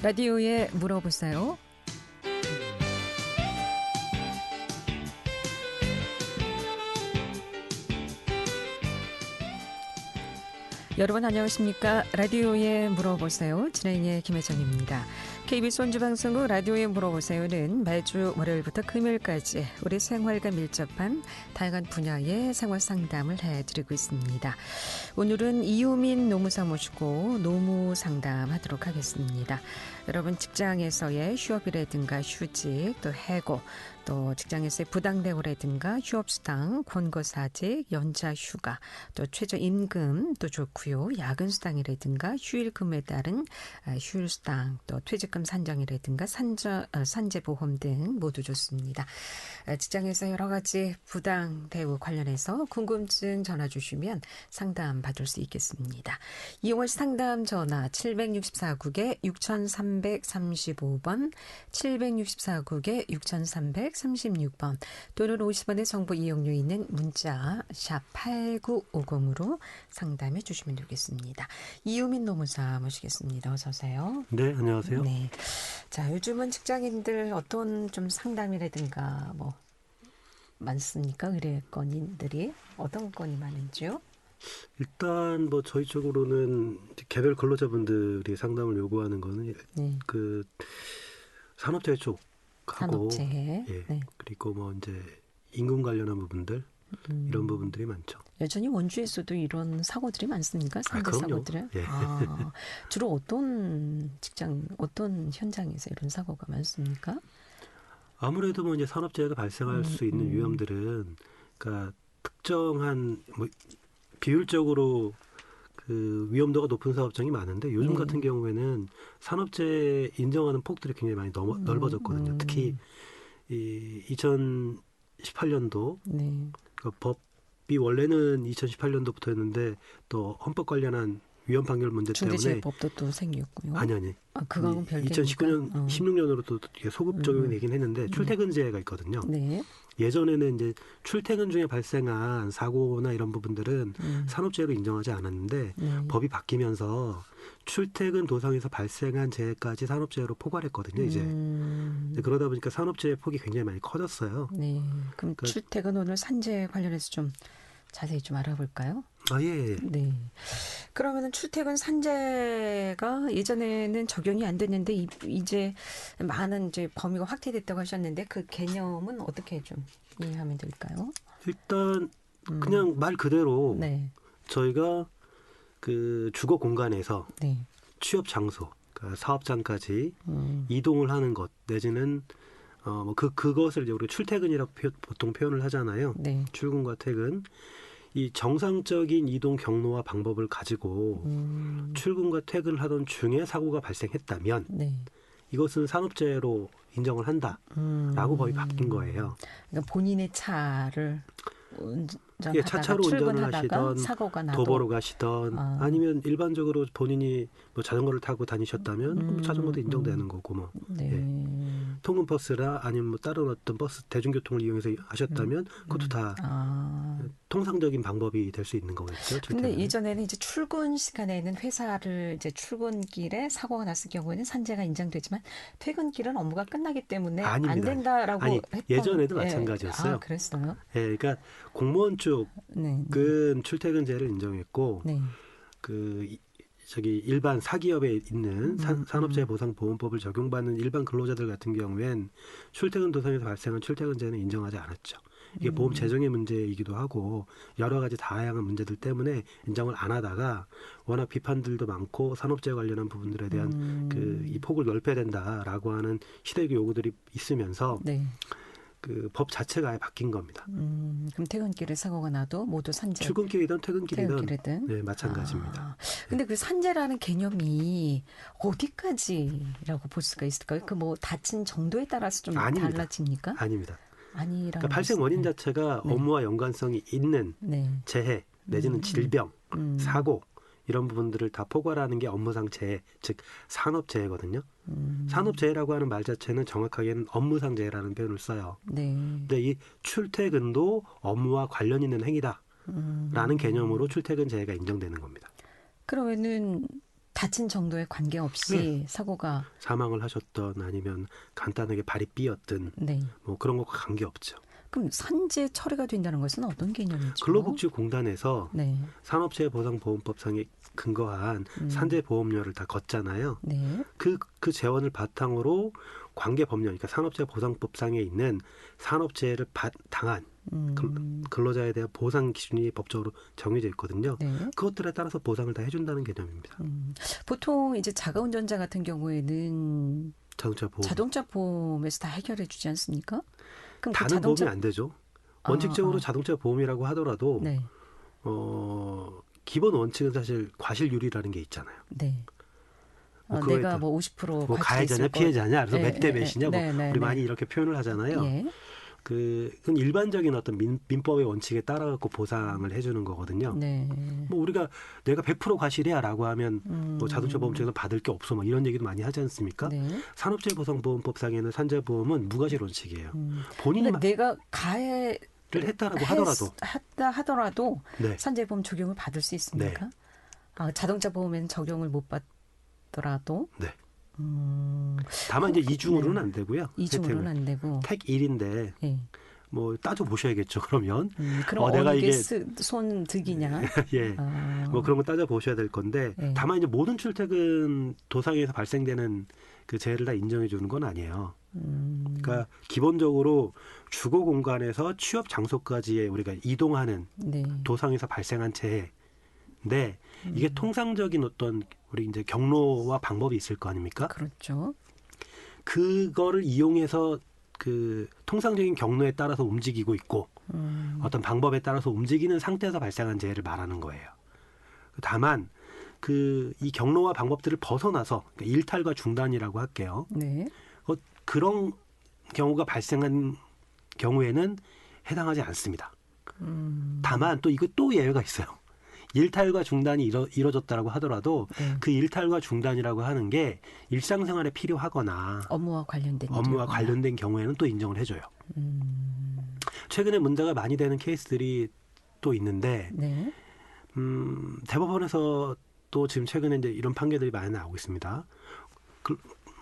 라디오에 물어보세요. 여러분 안녕하십니까? 라디오에 물어보세요. 진행의 김혜정입니다. KBS 원주방송국 라디오에 물어보세요는 매주 월요일부터 금요일까지 우리 생활과 밀접한 다양한 분야의 생활 상담을 해드리고 있습니다. 오늘은 이유민 노무사 모시고 노무 상담하도록 하겠습니다. 여러분 직장에서의 휴업이라든가 휴직, 또 해고, 또 직장에서의 부당대우라든가 휴업수당, 권고사직, 연차휴가, 또 최저임금 도 좋고요. 야근수당이라든가 휴일근무에 따른 휴일수당, 또 퇴직금 산정이라든가 산재보험 등 모두 좋습니다. 직장에서 여러 가지 부당대우 관련해서 궁금증 전화 주시면 상담 받을 수 있겠습니다. 이용할 상담 전화 764국에 6335번, 764국에 6336번, 또는 50원의 정보 이용료 있는 문자 샵 8950으로 상담해 주시면 되겠습니다. 이유민 노무사 모시겠습니다. 어서 오세요. 네, 안녕하세요. 네. 자, 요즘은 직장인들 어떤 좀 상담이라든가 뭐 많습니까? 의뢰 건인들이 어떤 건이 많은지요? 일단 뭐 저희 쪽으로는 개별 근로자분들이 상담을 요구하는 거는 네. 그 산업재해 쪽하고 산업재해. 예. 네. 그리고 뭐 이제 임금 관련한 부분들 이런 부분들이 많죠. 여전히 원주에서도 이런 사고들이 많습니까? 산재 사고들은? 예. 주로 어떤 어떤 현장에서 이런 사고가 많습니까? 아무래도 뭐 이제 산업재해가 발생할 수 있는 위험들은 그러니까 특정한 뭐 비율적으로 그 위험도가 높은 사업장이 많은데 요즘 같은 경우에는 산업재해 인정하는 폭들이 굉장히 많이 넓어졌거든요. 특히 이 2018년도 그 법이 원래는 2018년도부터였는데 또 헌법 관련한 위험 판결 문제 때문에 중대재해법도 또 생겼고요. 아니. 그거는 별개입니까? 2019년, 16년으로 또 소급 적용이 되긴 했는데 출퇴근제가 있거든요. 네. 예전에는 이제 출퇴근 중에 발생한 사고나 이런 부분들은 산업재해로 인정하지 않았는데 법이 바뀌면서 출퇴근 도상에서 발생한 재해까지 산업재해로 포괄했거든요. 이제 그러다 보니까 산업재해 폭이 굉장히 많이 커졌어요. 네. 그럼 출퇴근 오늘 산재 관련해서 좀 자세히 좀 알아볼까요? 예. 네. 그러면은 출퇴근 산재가 예전에는 적용이 안 됐는데 이제 많은 이제 범위가 확대됐다고 하셨는데 그 개념은 어떻게 좀 이해하면 될까요? 일단 그냥 말 그대로 네. 저희가 그 주거 공간에서 네. 취업 장소, 그러니까 사업장까지 이동을 하는 것 내지는 뭐 그것을 이제 우리가 출퇴근이라고 보통 표현을 하잖아요. 네. 출근과 퇴근. 이 정상적인 이동 경로와 방법을 가지고 출근과 퇴근을 하던 중에 사고가 발생했다면 이것은 산업재해로 인정을 한다라고 법이 바뀐 거예요. 그러니까 본인의 차를 차차로 운전을 하시던 사고가 나도. 도보로 가시던 아니면 일반적으로 본인이 뭐 자전거를 타고 다니셨다면 자전거도 인정되는 거고 뭐 통근버스라 아니면 뭐 다른 어떤 버스 대중교통을 이용해서 하셨다면 그것도 다 통상적인 방법이 될 수 있는 거겠죠. 근데 이전에는 이제 출근 시간에는 회사를 이제 출근길에 사고가 났을 경우에는 산재가 인정되지만 퇴근길은 업무가 끝나기 때문에 아닙니다. 안 된다라고 했던. 예전에도 마찬가지였어요. 그랬어요? 그러니까 공무원 쪽은 출퇴근제를 인정했고 저기 일반 사기업에 있는 산업재해보상보험법을 적용받는 일반 근로자들 같은 경우엔 출퇴근 도상에서 발생한 출퇴근제는 인정하지 않았죠. 이게 보험 재정의 문제이기도 하고 여러 가지 다양한 문제들 때문에 인정을 안 하다가 워낙 비판들도 많고 산업재해 관련한 부분들에 대한 이 폭을 넓혀야 된다라고 하는 시대의 요구들이 있으면서 그 법 자체가 아예 바뀐 겁니다. 그럼 퇴근길에 사고가 나도 모두 산재. 출근길이든 퇴근길이든 네, 마찬가지입니다. 근데 그 산재라는 개념이 어디까지라고 볼 수가 있을까요? 그 뭐 다친 정도에 따라서 좀 달라집니까? 아닙니다. 아니라고. 그러니까 발생 원인 자체가 업무와 연관성이 있는 재해 내지는 질병, 사고 이런 부분들을 다 포괄하는 게 업무상 재해, 즉 산업재해거든요. 산업재해라고 하는 말 자체는 정확하게는 업무상 재해라는 표현을 써요. 근데 이 출퇴근도 업무와 관련 있는 행위다라는 개념으로 출퇴근 재해가 인정되는 겁니다. 그러면은 다친 정도에 관계없이 사고가 사망을 하셨던 아니면 간단하게 발이 삐었든 네. 뭐 그런 것과 관계없죠. 그럼 산재 처리가 된다는 것은 어떤 개념이죠? 근로복지공단에서 네. 산업재해보상보험법상에 근거한 산재보험료를 다 걷잖아요. 네. 그 재원을 바탕으로 관계법령, 그러니까 산업재해보상법상에 있는 산업재해를 당한 근로자에 대한 보상 기준이 법적으로 정해져 있거든요. 네. 그것들에 따라서 보상을 다 해준다는 개념입니다. 보통 이제 자가운전자 같은 경우에는 자동차 보험에서 다 해결해 주지 않습니까? 그럼 그 다는 보험이 안 되죠. 원칙적으로 자동차 보험이라고 하더라도 네. 기본 원칙은 사실 과실률이라는 게 있잖아요. 네. 그거에 내가 뭐 50% 뭐 가해자냐 피해자냐 그래서 몇 대 몇이냐 뭐 우리 많이 이렇게 표현을 하잖아요. 예. 그건 일반적인 어떤 민법의 원칙에 따라 갖고 보상을 해주는 거거든요. 네. 뭐 내가 100% 과실이야라고 하면 뭐 자동차 보험 쪽에서 받을 게 없어 뭐 이런 얘기도 많이 하지 않습니까? 네. 산업재해보상보험법상에는 산재보험은 무과실 원칙이에요. 본인이 내가 가해를 했다라고 하더라도 네. 산재보험 적용을 받을 수 있습니까? 네. 자동차 보험에는 적용을 못 받더라도. 네. 다만 이제 이중으로는 네. 안 되고요. 이중으로는 안 되고. 택 1인데 예. 뭐 따져 보셔야겠죠. 그러면 그럼 내가 어느 게 이게 손득이냐? 예, 뭐 그런 거 따져 보셔야 될 건데 예. 다만 이제 모든 출퇴근 도상에서 발생되는 그 재해를 다 인정해 주는 건 아니에요. 그러니까 기본적으로 주거 공간에서 취업 장소까지의 우리가 이동하는 네. 도상에서 발생한 재해인데 이게 통상적인 어떤 우리 이제 경로와 방법이 있을 거 아닙니까? 그렇죠. 그거를 이용해서 그 통상적인 경로에 따라서 움직이고 있고 어떤 방법에 따라서 움직이는 상태에서 발생한 재해를 말하는 거예요. 다만 이 경로와 방법들을 벗어나서 그러니까 일탈과 중단이라고 할게요. 네. 그런 경우가 발생한 경우에는 해당하지 않습니다. 다만 또 이거 또 예외가 있어요. 일탈과 중단이 이뤄졌다라고 하더라도 그 일탈과 중단이라고 하는 게 일상생활에 필요하거나 업무와 관련된 경우에는 또 인정을 해줘요. 최근에 문제가 많이 되는 케이스들이 또 있는데 네. 대법원에서 또 지금 최근에 이제 이런 판결들이 많이 나오고 있습니다.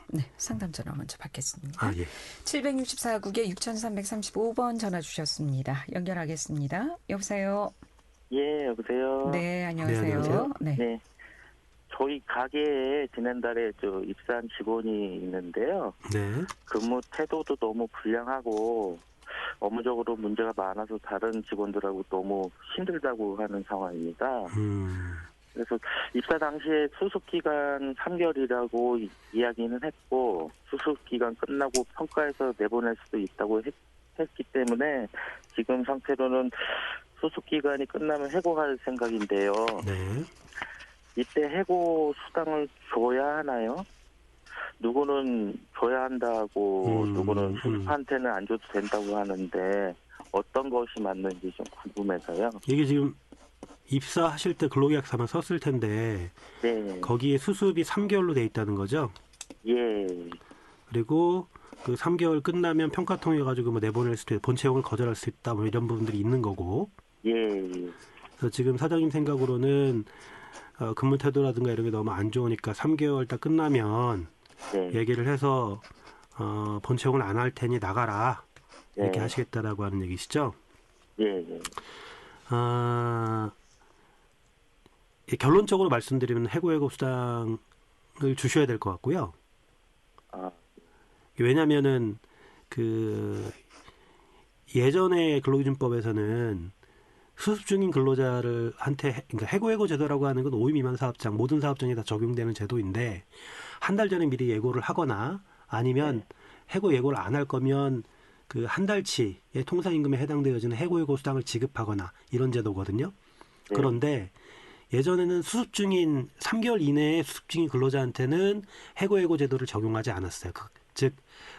네, 상담 전화 먼저 받겠습니다. 예. 764국에 6335번 전화 주셨습니다. 연결하겠습니다. 여보세요. 예, 여보세요. 네, 안녕하세요. 네, 안녕하세요. 네. 네. 저희 가게에 지난달에 입사한 직원이 있는데요. 네. 근무 태도도 너무 불량하고 업무적으로 문제가 많아서 다른 직원들하고 너무 힘들다고 하는 상황입니다. 그래서 입사 당시에 수습기간 3개월이라고 이야기는 했고 수습기간 끝나고 평가해서 내보낼 수도 있다고 했기 때문에 지금 상태로는 수습기간이 끝나면 해고할 생각인데요. 네. 이때 해고 수당을 줘야 하나요? 누구는 줘야 한다고 누구는 수습한테는 안 줘도 된다고 하는데 어떤 것이 맞는지 좀 궁금해서요. 이게 지금 입사하실 때 근로계약서만 썼을 텐데 네. 거기에 수습이 3개월로 돼 있다는 거죠? 예. 그리고 그 3개월 끝나면 평가 통해 가지고 뭐 내보낼 수도 있고 본 채용을 거절할 수 있다 뭐 이런 부분들이 있는 거고. 예. 그래서 지금 사장님 생각으로는 근무 태도라든가 이런 게 너무 안 좋으니까 3개월 딱 끝나면 네. 얘기를 해서 본 채용을 안 할 테니 나가라 이렇게 네. 하시겠다라고 하는 얘기시죠? 예. 결론적으로 말씀드리면 해고 수당을 주셔야 될 것 같고요. 아. 왜냐하면은 그 예전에 근로기준법에서는 수습 중인 근로자한테 그러니까 해고 제도라고 하는 건 5인 미만 사업장 모든 사업장에 다 적용되는 제도인데 한 달 전에 미리 예고를 하거나 아니면 해고 예고를 안 할 거면 그 한 달치의 통상임금에 해당되어지는 해고 수당을 지급하거나 이런 제도거든요. 네. 그런데 예전에는 수습 중인 3개월 이내에 수습 중인 근로자한테는 해고 제도를 적용하지 않았어요. 즉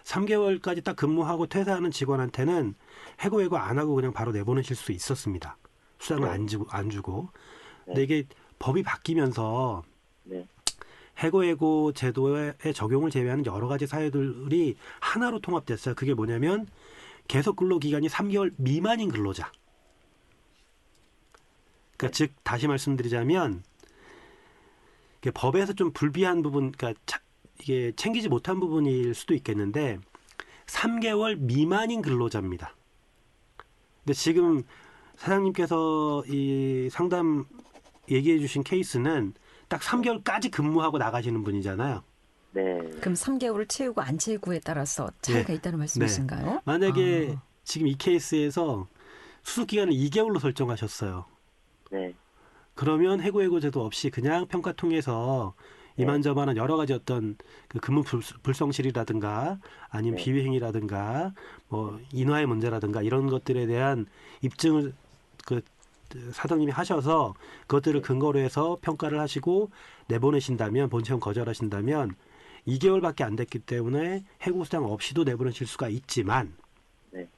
3개월까지 딱 근무하고 퇴사하는 직원한테는 해고 안 하고 그냥 바로 내보내실 수 있었습니다. 수당을 안 주고. 근데 이게 법이 바뀌면서 해고 제도의 적용을 제외하는 여러 가지 사유들이 하나로 통합됐어요. 그게 뭐냐면 계속 근로 기간이 3개월 미만인 근로자. 그러니까 즉 다시 말씀드리자면 이게 법에서 좀 불비한 부분, 그러니까 이게 챙기지 못한 부분일 수도 있겠는데 3개월 미만인 근로자입니다. 근데 지금 사장님께서 이 상담 얘기해 주신 케이스는 딱 3개월까지 근무하고 나가시는 분이잖아요. 네. 그럼 3개월을 채우고 안 채우고에 따라서 차이가 네. 있다는 말씀이신가요? 만약에 지금 이 케이스에서 수습 기간을 2개월로 설정하셨어요. 네. 그러면 해고제도 없이 그냥 평가 통해서 이만저만한 여러 가지 어떤 그 근무 불성실이라든가 아니면 네. 비위행위라든가 뭐 인화의 문제라든가 이런 것들에 대한 입증을 그 사장님이 하셔서 그것들을 근거로 해서 평가를 하시고 내보내신다면 본채용 거절하신다면 2개월밖에 안 됐기 때문에 해고수당 없이도 내보내실 수가 있지만 네.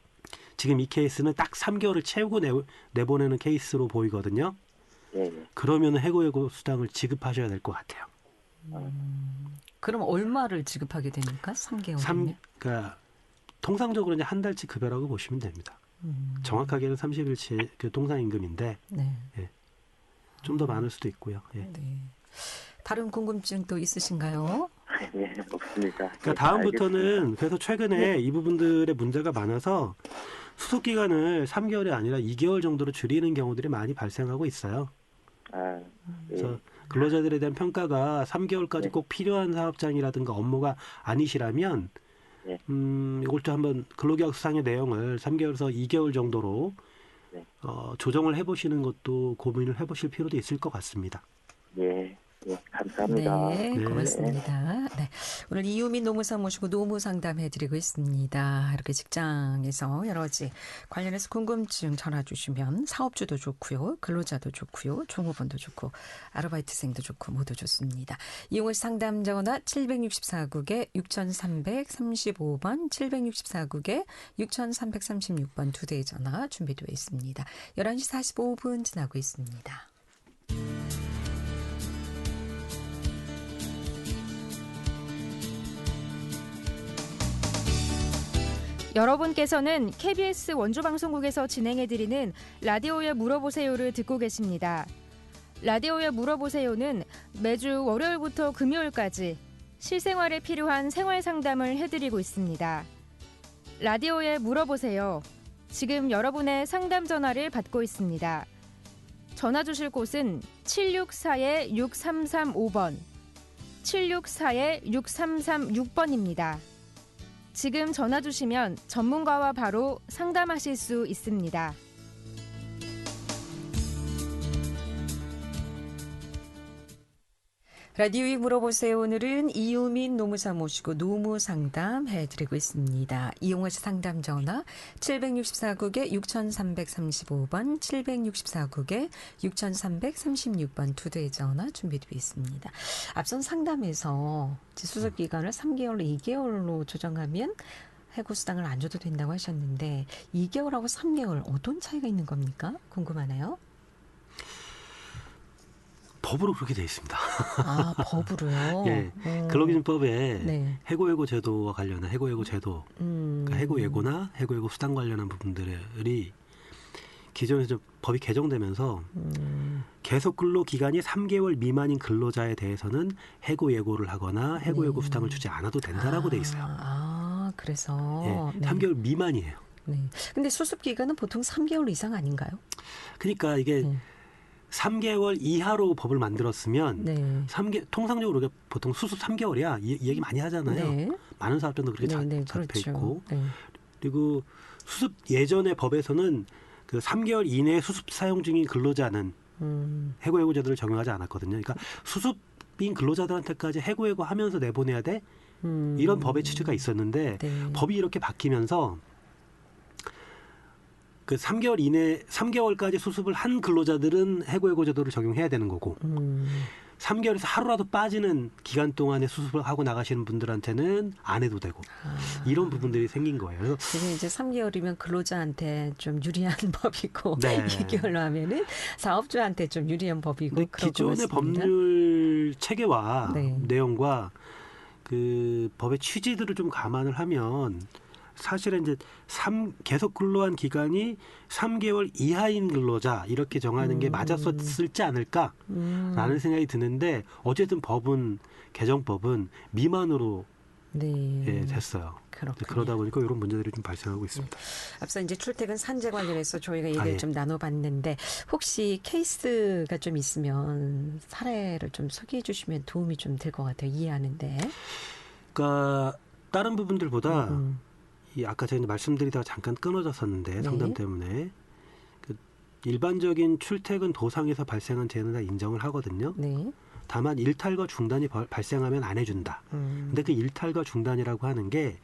지금 이 케이스는 딱 3개월을 채우고 내보내는 케이스로 보이거든요. 네. 그러면 해고 수당을 지급하셔야 될 것 같아요. 그럼 얼마를 지급하게 됩니까? 3개월이면? 그러니까 통상적으로 이제 한 달치 급여라고 보시면 됩니다. 정확하게는 30일치 그 통상임금인데 네. 좀 더 많을 수도 있고요. 예. 네. 다른 궁금증 또 있으신가요? 네, 없습니다. 그러니까 다음부터는 그래서 최근에 이 부분들의 문제가 많아서 수속 기간을 3개월이 아니라 2개월 정도로 줄이는 경우들이 많이 발생하고 있어요. 아, 그래서 근로자들에 대한 평가가 3개월까지 네. 꼭 필요한 사업장이라든가 업무가 아니시라면 네. 이걸 또 한번 근로계약서상의 내용을 3개월에서 2개월 정도로 네. 조정을 해보시는 것도 고민을 해보실 필요도 있을 것 같습니다. 예. 네, 감사합니다. 네, 네. 고맙습니다. 네, 오늘 이유민 노무사 모시고 노무 상담해드리고 있습니다. 이렇게 직장에서 여러 가지 관련해서 궁금증 전화 주시면 사업주도 좋고요, 근로자도 좋고요, 종업원도 좋고 아르바이트생도 좋고 모두 좋습니다. 이용호 상담 전화 764국에 6335번, 764국에 6336번 두 대의 전화 준비되어 있습니다. 11시 45분 지나고 있습니다. 여러분께서는 KBS 원주방송국에서 진행해드리는 라디오에 물어보세요를 듣고 계십니다. 라디오에 물어보세요는 매주 월요일부터 금요일까지 실생활에 필요한 생활 상담을 해드리고 있습니다. 라디오에 물어보세요. 지금 여러분의 상담 전화를 받고 있습니다. 전화 주실 곳은 764-6335번, 764-6336번입니다. 지금 전화 주시면 전문가와 바로 상담하실 수 있습니다. 라디오에 물어보세요. 오늘은 이유민 노무사 모시고 노무 상담 해드리고 있습니다. 이용호 씨 상담 전화 764국에 6335번, 764국에 6336번 두 대의 전화 준비되어 있습니다. 앞선 상담에서 수습 기간을 3개월로 2개월로 조정하면 해고수당을 안 줘도 된다고 하셨는데 2개월하고 3개월 어떤 차이가 있는 겁니까? 궁금하네요. 법으로 그렇게 되어 있습니다. 아, 법으로요? 예, 근로기준법에 네. 해고예고 제도와 관련한 해고예고 제도, 그러니까 해고예고나 해고예고 수당 관련한 부분들이 기존에서 법이 개정되면서 계속 근로 기간이 3개월 미만인 근로자에 대해서는 해고예고를 하거나 해고예고 수당을 주지 않아도 된다라고 돼 있어요. 아, 그래서 예, 네. 3개월 미만이에요. 네. 근데 수습 기간은 보통 3개월 이상 아닌가요? 그러니까 이게 네. 3개월 이하로 법을 만들었으면 네. 통상적으로 우리가 보통 수습 3개월이야 이 얘기 많이 하잖아요. 네. 많은 사업장도 그렇게 잡혀 그렇죠. 있고 네. 그리고 수습 예전의 법에서는 그 3개월 이내에 수습 사용 중인 근로자는 해고예고제도를 적용하지 않았거든요. 그러니까 수습인 근로자들한테까지 해고예고 하면서 내보내야 돼 이런 법의 취지가 있었는데 네. 법이 이렇게 바뀌면서 그 3개월 이내 3개월까지 수습을 한 근로자들은 해고예고 제도를 적용해야 되는 거고 3개월에서 하루라도 빠지는 기간 동안에 수습을 하고 나가시는 분들한테는 안 해도 되고 이런 부분들이 생긴 거예요. 그래서 지금 이제 3개월이면 근로자한테 좀 유리한 법이고 네. 2개월로 하면은 사업주한테 좀 유리한 법이고 근데 그럴 것 기존의 같습니다. 법률 체계와 네. 내용과 그 법의 취지들을 좀 감안을 하면 사실은 이제 계속 근로한 기간이 3개월 이하인 근로자 이렇게 정하는 게 맞았었을지 않을까라는 생각이 드는데 어쨌든 개정법은 미만으로 네. 예, 됐어요. 그렇군요. 그러다 보니까 이런 문제들이 좀 발생하고 있습니다. 앞서 이제 출퇴근 산재 관련해서 저희가 얘기를 예. 좀 나눠봤는데 혹시 케이스가 좀 있으면 사례를 좀 소개해 주시면 도움이 좀 될 것 같아요. 이해하는데. 그러니까 다른 부분들보다 음. 이 아까 제가 말씀드리다가 잠깐 끊어졌었는데 네. 상담 때문에 그 일반적인 출퇴근 도상에서 발생한 재해는 다 인정을 하거든요. 네. 다만 일탈과 중단이 발생하면 안 해준다. 근데 그 일탈과 중단이라고 하는 게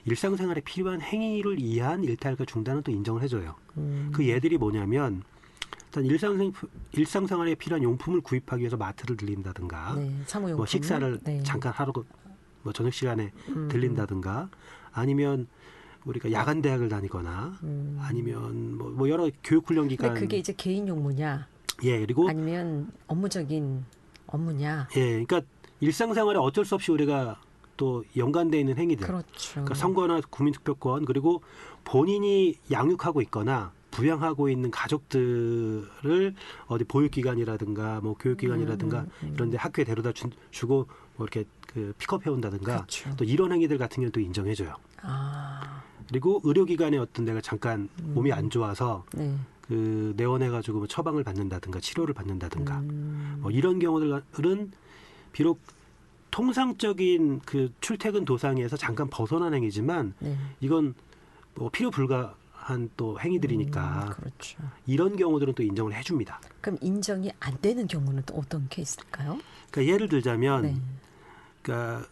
일상생활에 필요한 행위를 이해한 일탈과 중단은 또 인정을 해줘요. 그 예들이 뭐냐면 일단 일상생활에 필요한 용품을 구입하기 위해서 마트를 들린다든가 네. 사무용품. 뭐 식사를 네. 잠깐 하루 뭐 저녁 시간에 들린다든가 아니면 우리가 야간 대학을 다니거나 아니면 뭐 여러 교육 훈련 기간 근데 그게 이제 개인 용무냐 예 그리고 아니면 업무적인 업무냐. 예 그러니까 일상생활에 어쩔 수 없이 우리가 또 연관되어 있는 행위들 그렇죠. 그러니까 선거나 국민투표권 그리고 본인이 양육하고 있거나 부양하고 있는 가족들을 어디 보육기관이라든가 뭐 교육기관이라든가 이런 데 학교에 데려다 주고 뭐 이렇게 그 픽업해 온다든가 그렇죠. 또 이런 행위들 같은 경우는 또 인정해줘요. 아. 그리고 의료기관에 어떤 데가 잠깐 몸이 안 좋아서 네. 그 내원해가지고 뭐 처방을 받는다든가 치료를 받는다든가 뭐 이런 경우들은 비록 통상적인 그 출퇴근 도상에서 잠깐 벗어난 행위지만 네. 이건 뭐 필요 불가한 또 행위들이니까 그렇죠. 이런 경우들은 또 인정을 해줍니다. 그럼 인정이 안 되는 경우는 또 어떤 케이스일까요? 그러니까 예를 들자면, 네. 그러니까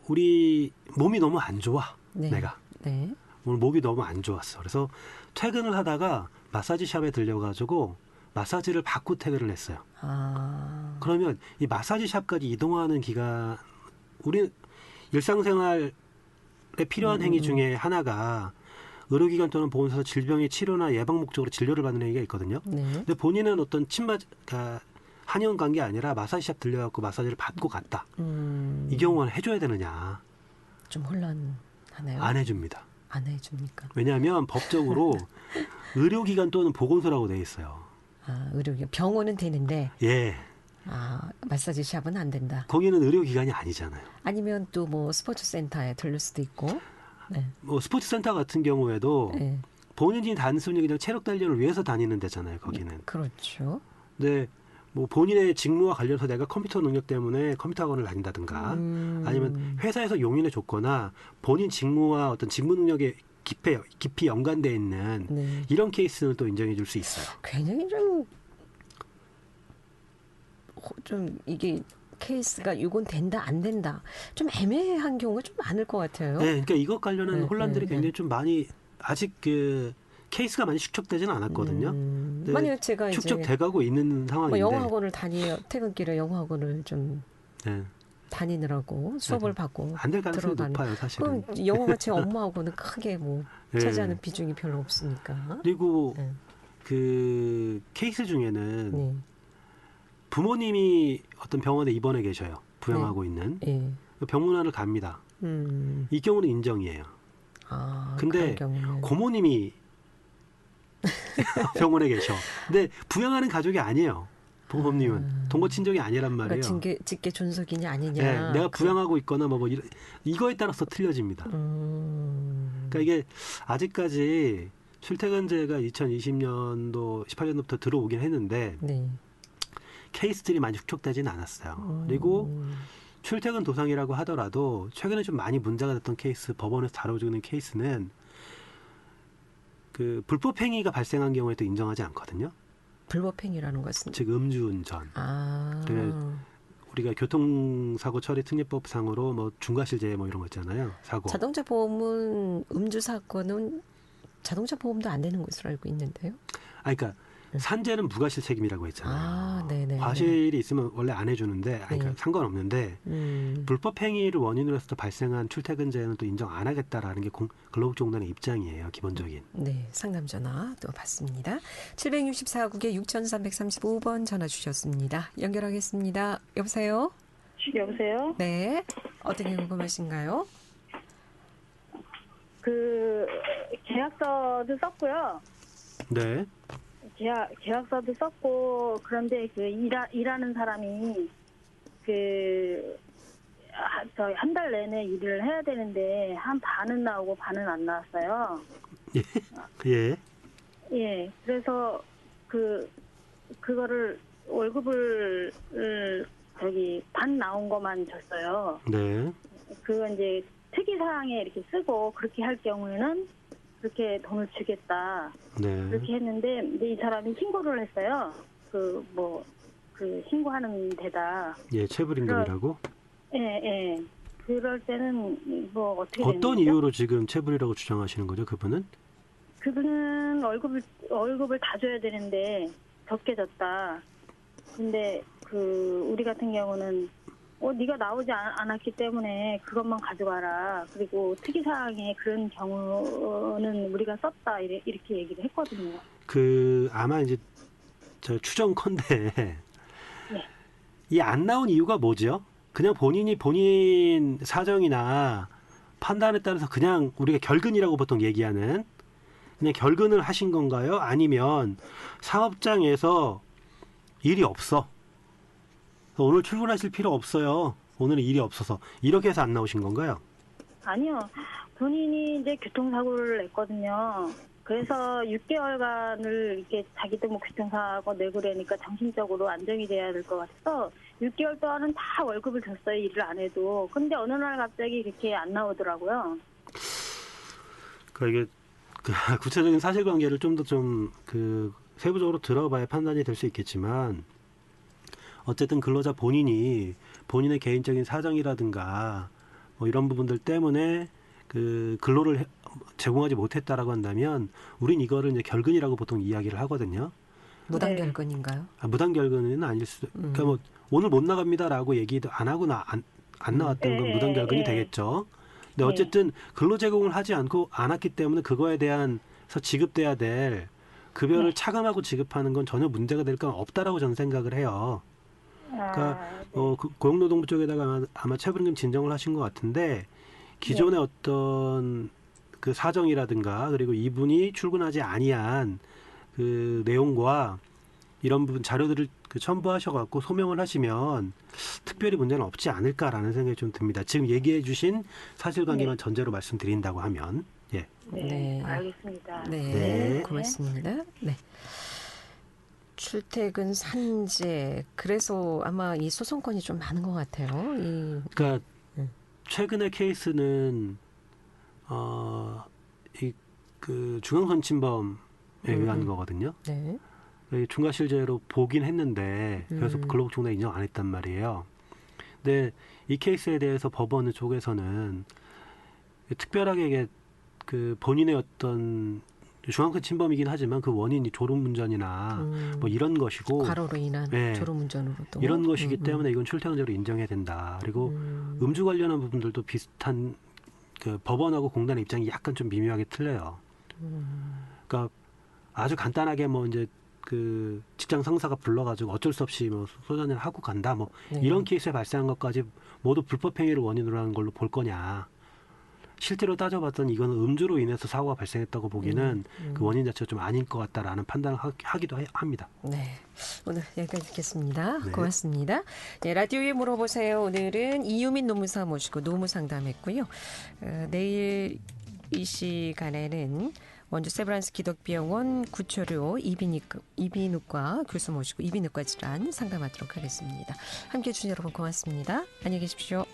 우리 몸이 너무 안 좋아. 네. 내가 네. 오늘 몸이 너무 안 좋았어. 그래서 퇴근을 하다가 마사지 샵에 들려가지고 마사지를 받고 퇴근을 했어요. 아. 그러면 이 마사지 샵까지 이동하는 기간, 우리 일상생활에 필요한 행위 중에 하나가 의료기관 또는 보건소에서 질병의 치료나 예방 목적으로 진료를 받는 행위가 있거든요. 네. 근데 본인은 어떤 그러니까 한의원 간 게 아니라 마사지 샵 들려갖고 마사지를 받고 갔다. 이 경우는 해줘야 되느냐? 좀 혼란하네요. 안 해줍니다. 안 해줍니까? 왜냐하면 법적으로 의료기관 또는 보건소라고 돼 있어요. 아, 의료기관 병원은 되는데 예, 아, 마사지 샵은 안 된다. 거기는 의료기관이 아니잖아요. 아니면 또 뭐 스포츠 센터에 들를 수도 있고. 네. 뭐 스포츠센터 같은 경우에도 네. 본인이 단순히 그냥 체력 단련을 위해서 다니는 데잖아요. 거기는. 그렇죠. 근데 뭐 본인의 직무와 관련해서 내가 컴퓨터 능력 때문에 컴퓨터 학원을 다닌다든가 아니면 회사에서 용인해 줬거나 본인 직무와 어떤 직무 능력에 깊이 연관돼 있는 네. 이런 케이스는 또 인정해 줄 수 있어요. 굉장히 좀 이게 케이스가 이건 된다 안 된다 좀 애매한 경우가 좀 많을 것 같아요. 네, 그러니까 이것 관련한 네, 혼란들이 네, 굉장히 좀 많이 아직 그 케이스가 많이 축적되지는 않았거든요. 네, 만약 제가 이제 축적돼가고 있는 뭐 상황인데. 영어학원을 퇴근길에 영어학원을 좀 네, 다니느라고 수업을 받고 안 될 가능성이 들어가는. 높아요, 사실은. 그럼 영어가 제 업무하고는 크게 뭐 네. 차지하는 비중이 별로 없으니까. 그리고 네. 그 케이스 중에는 네. 부모님이 어떤 병원에 입원해 계셔요. 부양하고 있는. 예. 병문안을 갑니다. 이 경우는 인정이에요. 아, 근데 그런 경우는. 고모님이 병원에 계셔. 근데 부양하는 가족이 아니에요. 부모님은 동거 친족이 아니란 말이에요. 그러니까 직계 존속이냐 아니냐. 네, 내가 부양하고 있거나 이거에 따라서 틀려집니다. 그러니까 이게 아직까지 출퇴근제가 2020년도 18년도부터 들어오긴 했는데 네. 케이스들이 많이 축적되지는 않았어요. 그리고 출퇴근 도상이라고 하더라도 최근에 좀 많이 문제가 됐던 케이스, 법원에서 다뤄주는 케이스는 그 불법 행위가 발생한 경우에 또 인정하지 않거든요. 불법행위라는 것은. 즉 음주운전. 아. 우리가 교통사고 처리 특례법상으로 뭐 중과실제 뭐 이런 거 있잖아요. 사고. 자동차 보험은 음주 사건은 자동차 보험도 안 되는 것으로 알고 있는데요. 그러니까 산재는 무과실 책임이라고 했잖아요. 아, 네네. 과실이 있으면 원래 안 해주는데, 그러니까 상관없는데 불법 행위를 원인으로 해서 발생한 출퇴근제는 또 인정 안 하겠다라는 게 근로복지공단의 입장이에요. 기본적인. 네, 상담 전화 또 받습니다. 764국에 6335번 전화 주셨습니다. 연결하겠습니다. 여보세요? 여보세요? 네. 어떻게 궁금하신가요? 그 계약서도 썼고요. 네. 계약서도 썼고 그런데 그 일하는 사람이 저희 한 달 내내 일을 해야 되는데 한 반은 나오고 반은 안 나왔어요. 예. 예. 그래서 그거를 월급을 반 나온 것만 줬어요. 네. 그건 이제 특이사항에 이렇게 쓰고 그렇게 할 경우에는 그렇게 돈을 주겠다. 네. 그렇게 했는데 이 사람이 신고를 했어요. 신고하는 데다. 예, 체불임금이라고? 예. 그럴 때는 뭐 어떻게 어떤 되는 거죠? 이유로 지금 체불이라고 주장하시는 거죠, 그분은? 그분은 월급을 다 줘야 되는데 적게 줬다. 근데 우리 같은 경우는 네가 나오지 않았기 때문에 그것만 가져가라. 그리고 특이사항에 그런 경우는 우리가 썼다. 이렇게 얘기를 했거든요. 아마 이제 저 추정컨대 네. 이 안 나온 이유가 뭐죠? 그냥 본인 사정이나 판단에 따라서 그냥 우리가 결근이라고 보통 얘기하는 그냥 결근을 하신 건가요? 아니면 사업장에서 일이 없어. 오늘 출근하실 필요 없어요. 오늘은 일이 없어서. 이렇게 해서 안 나오신 건가요? 아니요. 본인이 이제 교통사고를 냈거든요. 그래서 6개월간을 이렇게 자기도 뭐 교통사고 내고 그러니까 정신적으로 안정이 돼야 될 것 같아서 6개월 동안은 다 월급을 줬어요. 일을 안 해도. 근데 어느 날 갑자기 그렇게 안 나오더라고요. 그러니까 이게 구체적인 사실관계를 좀 더 세부적으로 들어봐야 판단이 될 수 있겠지만 어쨌든 근로자 본인의 개인적인 사정이라든가 뭐 이런 부분들 때문에 근로를 제공하지 못했다라고 한다면 우린 이거를 이제 결근이라고 보통 이야기를 하거든요. 무단 네. 결근인가요? 무단 결근은 아닐 수도. 그러니까 뭐 오늘 못 나갑니다라고 얘기도 안 하고 안 나왔던 건 무단 결근이 되겠죠. 근데 어쨌든 근로 제공을 하지 않았기 때문에 그거에 대한서 지급돼야 될 급여를 차감하고 지급하는 건 전혀 문제가 될 건 없다라고 저는 생각을 해요. 그러니까 고용노동부 쪽에다가 아마 체불임금 진정을 하신 것 같은데 기존의 어떤 그 사정이라든가 그리고 이분이 출근하지 아니한 그 내용과 이런 부분 자료들을 첨부하셔갖고 소명을 하시면 특별히 문제는 없지 않을까라는 생각이 좀 듭니다. 지금 얘기해주신 사실관계만 전제로 말씀드린다고 하면 예. 네. 알겠습니다. 네, 고맙습니다. 네. 출퇴근 산재. 그래서 아마 이 소송건이 좀 많은 것 같아요. 그러니까 최근의 케이스는 중앙선 침범에 의한 거거든요. 네. 중과실제로 보긴 했는데 그래서 근로복 중단 인정 안 했단 말이에요. 근데 이 케이스에 대해서 법원 쪽에서는 특별하게 이게 본인의 어떤 중앙선 침범이긴 하지만 그 원인이 졸음운전이나 뭐 이런 것이고 과로로 인한 네. 졸음운전으로 또 이런 것이기 때문에 이건 출퇴근제로 인정해야 된다. 그리고 음주 관련한 부분들도 비슷한 법원하고 공단의 입장이 약간 좀 미묘하게 틀려요. 그러니까 아주 간단하게 뭐 이제 직장 상사가 불러가지고 어쩔 수 없이 뭐 소전을 하고 간다. 뭐 이런 케이스에 발생한 것까지 모두 불법 행위를 원인으로 하는 걸로 볼 거냐. 실제로 따져봤더니 이거는 음주로 인해서 사고가 발생했다고 보기는 그 원인 자체가 좀 아닌 것 같다라는 판단을 하기도 합니다. 네. 오늘 여기까지 듣겠습니다. 네. 고맙습니다. 네, 라디오에 물어보세요. 오늘은 이유민 노무사 모시고 노무 상담했고요. 내일 이 시간에는 원주 세브란스 기독병원 구초료 이비인후과 교수 모시고 이비인후과 질환 상담하도록 하겠습니다. 함께해 주신 여러분 고맙습니다. 안녕히 계십시오.